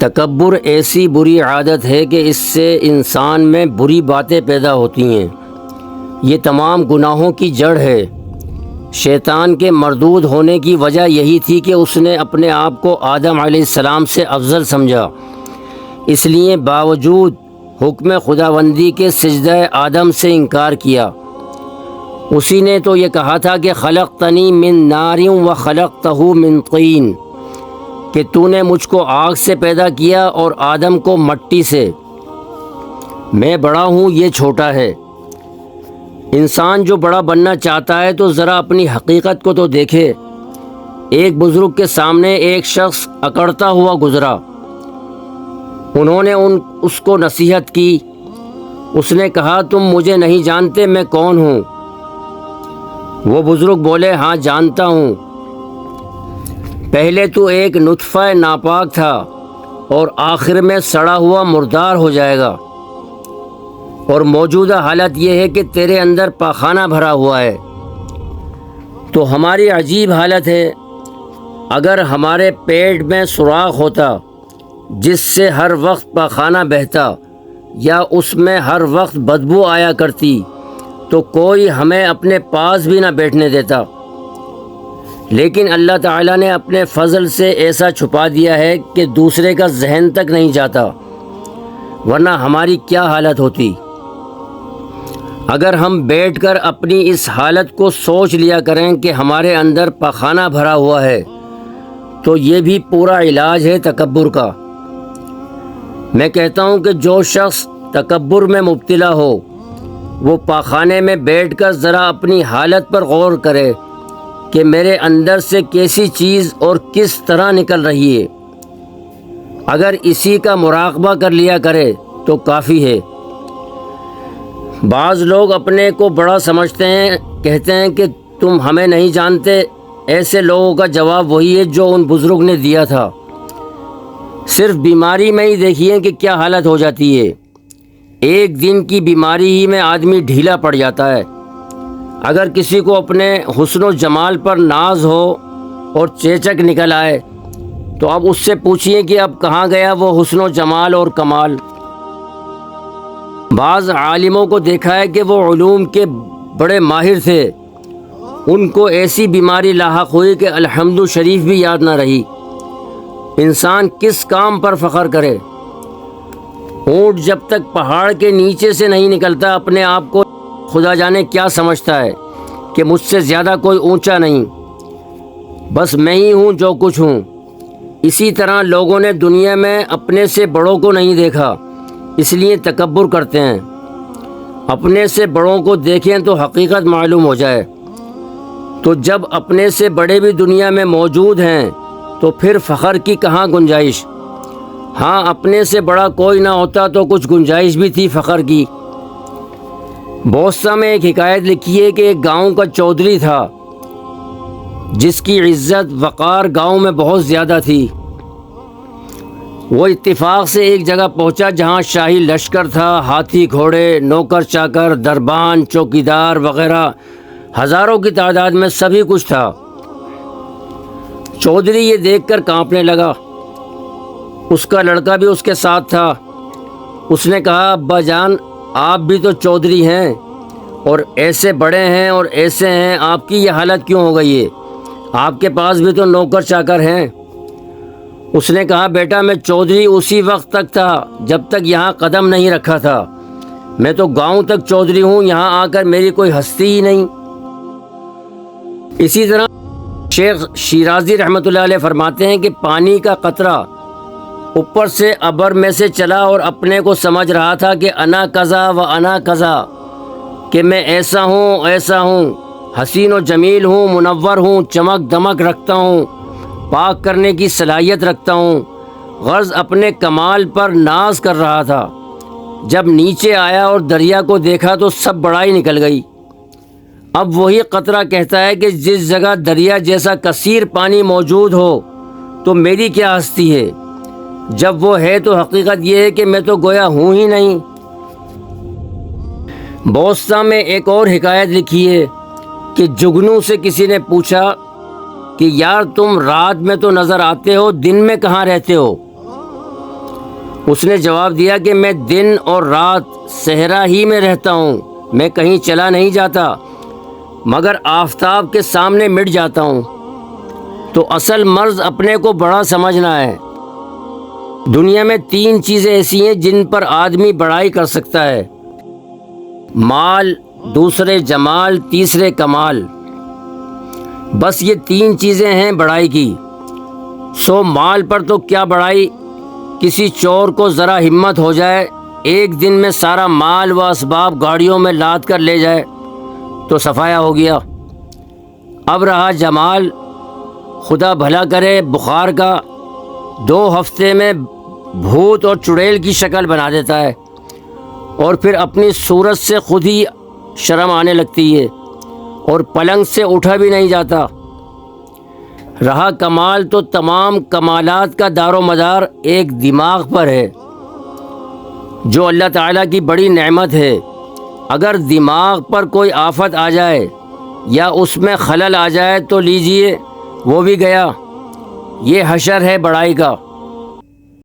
تکبر ایسی بری عادت ہے کہ اس سے انسان میں بری باتیں پیدا ہوتی ہیں۔ یہ تمام گناہوں کی جڑ ہے۔ شیطان کے مردود ہونے کی وجہ یہی تھی کہ اس نے اپنے آپ کو آدم علیہ السلام سے افضل سمجھا، اس لیے باوجود حکم خداوندی کے سجدہ آدم سے انکار کیا۔ اسی نے تو یہ کہا تھا کہ خلقتنی من نار و خلقتہ من طین، کہ تو نے مجھ کو آگ سے پیدا کیا اور آدم کو مٹی سے، میں بڑا ہوں یہ چھوٹا ہے۔ انسان جو بڑا بننا چاہتا ہے تو ذرا اپنی حقیقت کو تو دیکھے۔ ایک بزرگ کے سامنے ایک شخص اکڑتا ہوا گزرا، انہوں نے اس کو نصیحت کی۔ اس نے کہا تم مجھے نہیں جانتے میں کون ہوں؟ وہ بزرگ بولے ہاں جانتا ہوں، پہلے تو ایک نطفہ ناپاک تھا اور آخر میں سڑا ہوا مردار ہو جائے گا، اور موجودہ حالت یہ ہے کہ تیرے اندر پاخانہ بھرا ہوا ہے۔ تو ہماری عجیب حالت ہے، اگر ہمارے پیٹ میں سوراخ ہوتا جس سے ہر وقت پاخانہ بہتا یا اس میں ہر وقت بدبو آیا کرتی تو کوئی ہمیں اپنے پاس بھی نہ بیٹھنے دیتا، لیکن اللہ تعالیٰ نے اپنے فضل سے ایسا چھپا دیا ہے کہ دوسرے کا ذہن تک نہیں جاتا، ورنہ ہماری کیا حالت ہوتی۔ اگر ہم بیٹھ کر اپنی اس حالت کو سوچ لیا کریں کہ ہمارے اندر پاخانہ بھرا ہوا ہے تو یہ بھی پورا علاج ہے تکبر کا۔ میں کہتا ہوں کہ جو شخص تکبر میں مبتلا ہو وہ پاخانے میں بیٹھ کر ذرا اپنی حالت پر غور کرے کہ میرے اندر سے کیسی چیز اور کس طرح نکل رہی ہے۔ اگر اسی کا مراقبہ کر لیا کرے تو کافی ہے۔ بعض لوگ اپنے کو بڑا سمجھتے ہیں، کہتے ہیں کہ تم ہمیں نہیں جانتے۔ ایسے لوگوں کا جواب وہی ہے جو ان بزرگ نے دیا تھا۔ صرف بیماری میں ہی دیکھیے کہ کیا حالت ہو جاتی ہے۔ ایک دن کی بیماری ہی میں آدمی ڈھیلا پڑ جاتا ہے۔ اگر کسی کو اپنے حسن و جمال پر ناز ہو اور چیچک نکل آئے تو اب اس سے پوچھئے کہ اب کہاں گیا وہ حسن و جمال اور کمال۔ بعض عالموں کو دیکھا ہے کہ وہ علوم کے بڑے ماہر تھے، ان کو ایسی بیماری لاحق ہوئی کہ الحمد شریف بھی یاد نہ رہی۔ انسان کس کام پر فخر کرے؟ اونٹ جب تک پہاڑ کے نیچے سے نہیں نکلتا اپنے آپ کو خدا جانے کیا سمجھتا ہے کہ مجھ سے زیادہ کوئی اونچا نہیں، بس میں ہی ہوں جو کچھ ہوں۔ اسی طرح لوگوں نے دنیا میں اپنے سے بڑوں کو نہیں دیکھا، اس لیے تکبر کرتے ہیں۔ اپنے سے بڑوں کو دیکھیں تو حقیقت معلوم ہو جائے، تو جب اپنے سے بڑے بھی دنیا میں موجود ہیں تو پھر فخر کی کہاں گنجائش؟ ہاں اپنے سے بڑا کوئی نہ ہوتا تو کچھ گنجائش بھی تھی فخر کی۔ بوسہ میں ایک حکایت لکھی ہے کہ ایک گاؤں کا چودھری تھا جس کی عزت وقار گاؤں میں بہت زیادہ تھی۔ وہ اتفاق سے ایک جگہ پہنچا جہاں شاہی لشکر تھا، ہاتھی گھوڑے، نوکر چاکر، دربان، چوکیدار وغیرہ، ہزاروں کی تعداد میں سبھی کچھ تھا۔ چودھری یہ دیکھ کر کانپنے لگا۔ اس کا لڑکا بھی اس کے ساتھ تھا۔ اس نے کہا ابا جان آپ بھی تو چودھری ہیں اور ایسے بڑے ہیں اور ایسے ہیں، آپ کی یہ حالت کیوں ہو گئی ہے؟ آپ کے پاس بھی تو نوکر چاکر ہیں۔ اس نے کہا بیٹا میں چودھری اسی وقت تک تھا جب تک یہاں قدم نہیں رکھا تھا، میں تو گاؤں تک چودھری ہوں، یہاں آ کر میری کوئی ہستی ہی نہیں۔ اسی طرح شیخ شیرازی رحمۃ اللہ علیہ فرماتے ہیں کہ پانی کا قطرہ اوپر سے ابر میں سے چلا اور اپنے کو سمجھ رہا تھا کہ انا کذا و انا کذا، کہ میں ایسا ہوں، حسین و جمیل ہوں، منور ہوں، چمک دمک رکھتا ہوں، پاک کرنے کی صلاحیت رکھتا ہوں، غرض اپنے کمال پر ناز کر رہا تھا۔ جب نیچے آیا اور دریا کو دیکھا تو سب بڑائی نکل گئی۔ اب وہی قطرہ کہتا ہے کہ جس جگہ دریا جیسا کثیر پانی موجود ہو تو میری کیا ہستی ہے؟ جب وہ ہے تو حقیقت یہ ہے کہ میں تو گویا ہوں ہی نہیں۔ بوسہ میں ایک اور حکایت لکھی ہے کہ جگنو سے کسی نے پوچھا کہ یار تم رات میں تو نظر آتے ہو، دن میں کہاں رہتے ہو؟ اس نے جواب دیا کہ میں دن اور رات صحرا ہی میں رہتا ہوں، میں کہیں چلا نہیں جاتا، مگر آفتاب کے سامنے مٹ جاتا ہوں۔ تو اصل مرض اپنے کو بڑا سمجھنا ہے۔ دنیا میں 3 چیزیں ایسی ہیں جن پر آدمی بڑائی کر سکتا ہے: مال، دوسرے جمال، تیسرے کمال۔ بس یہ 3 چیزیں ہیں بڑائی کی۔ سو مال پر تو کیا بڑائی، کسی چور کو ذرا ہمت ہو جائے، ایک دن میں سارا مال و اسباب گاڑیوں میں لاد کر لے جائے تو صفایا ہو گیا۔ اب رہا جمال، خدا بھلا کرے بخار کا 2 ہفتے میں بھوت اور چڑیل کی شکل بنا دیتا ہے، اور پھر اپنی صورت سے خود ہی شرم آنے لگتی ہے، اور پلنگ سے اٹھا بھی نہیں جاتا۔ رہا کمال، تو تمام کمالات کا دار و مدار ایک دماغ پر ہے، جو اللہ تعالیٰ کی بڑی نعمت ہے۔ اگر دماغ پر کوئی آفت آ جائے یا اس میں خلل آ جائے تو لیجئے وہ بھی گیا۔ یہ حشر ہے بڑائی کا۔